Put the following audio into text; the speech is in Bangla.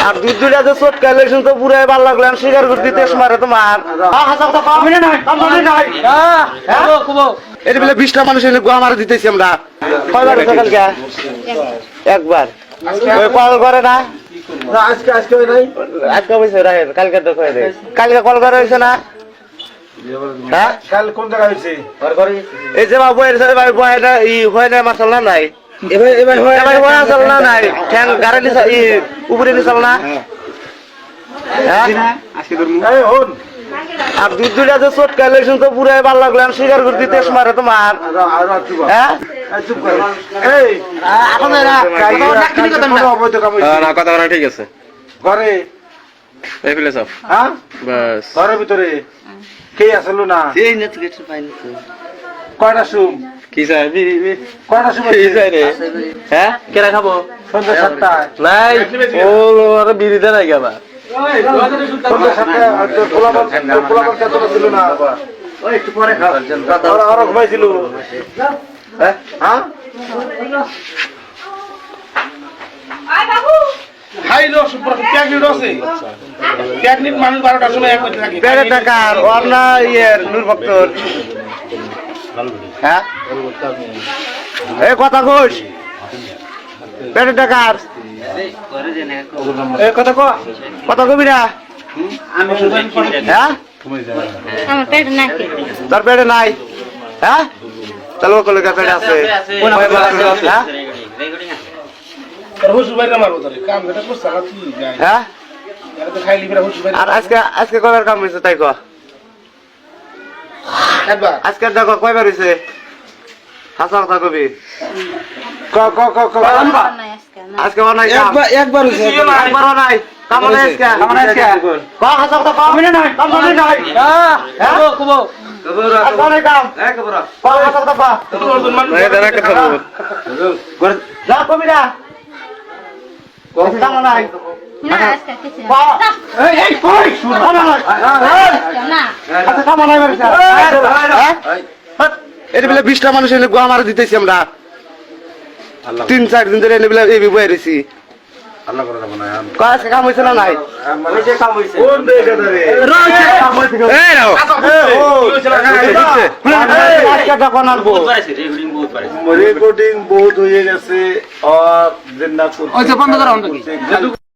আর দুই দুইটা যে চোট কালেকশন তো পুরাই ভালো লাগলো স্বীকার করতে তেজ মারে তোমার এটা বলে 20টা মানুষ এনে গোয়া মারা দিতেছি আমরা কয়বার হয়েছে কালকে একবার ওই কল করে না আজকে হয়েছে রাহের কালকে তো কয়ে দেয় কালকে কল করা হয়েছে না হ্যাঁ কাল কোন জায়গা হয়েছে এই যে বাবু এর সাথে ভাই বয়টা ই হয় না মাসাল্লাহ নাই এবার হয় না নাই ঠ্যাং গাড়ি উপরে নিছাল না আর দুই দুইটা যে চোট কালেকশন তো পুরাই ভালো লাগলো স্বীকার করতে তেজ মারে তোমার হ্যাঁ ঠিক আছে ঘরে ঘরের ভিতরে কে আসলো না কয়টা সুম কি চাই কয়টা সুম রে হ্যাঁ কেরা খাবো সন্ধ্যা 7টায় নাই ও বিড়ি দেয় নাই আবার সন্ধ্যা 7টায় পোলাপান কতটা ছিল না একটু পরে খাওয়া আর ঘুমাইছিল হ্যাঁ হাইলো সুপার ট্যাগনিট আছে ট্যাগনিট মানুষ 12টার সময় এক করতে থাকে পেড়ে টাকার ওর না ইয়ের নূর ভক্তর হ্যাঁ এই কথা কইস পেড়ে টাকার এই কথা কবি না আমি হ্যাঁ আমার পেট নাই তোর পেটে নাই হ্যাঁ চলো কলকা পেটে আছে হ্যাঁ আর আজকে কয়বার কাম হয়েছে তাই আজকে দেখো কয়বার হয়েছে হাসা কথা কবি আজকে একবার হয়েছে একবারও নাই কামনে আজকে হাসা কথা কামনে নাই কামনে নাই এটা বলে 20টা মানুষ এনে গোয়া মারা দিতেছি আমরা 3-4 দিন ধরে এনে বলে এই বয়ে রয়েছি কাম হয়েছে না নাই রেকর্ডিং বহুত হয়ে গেছে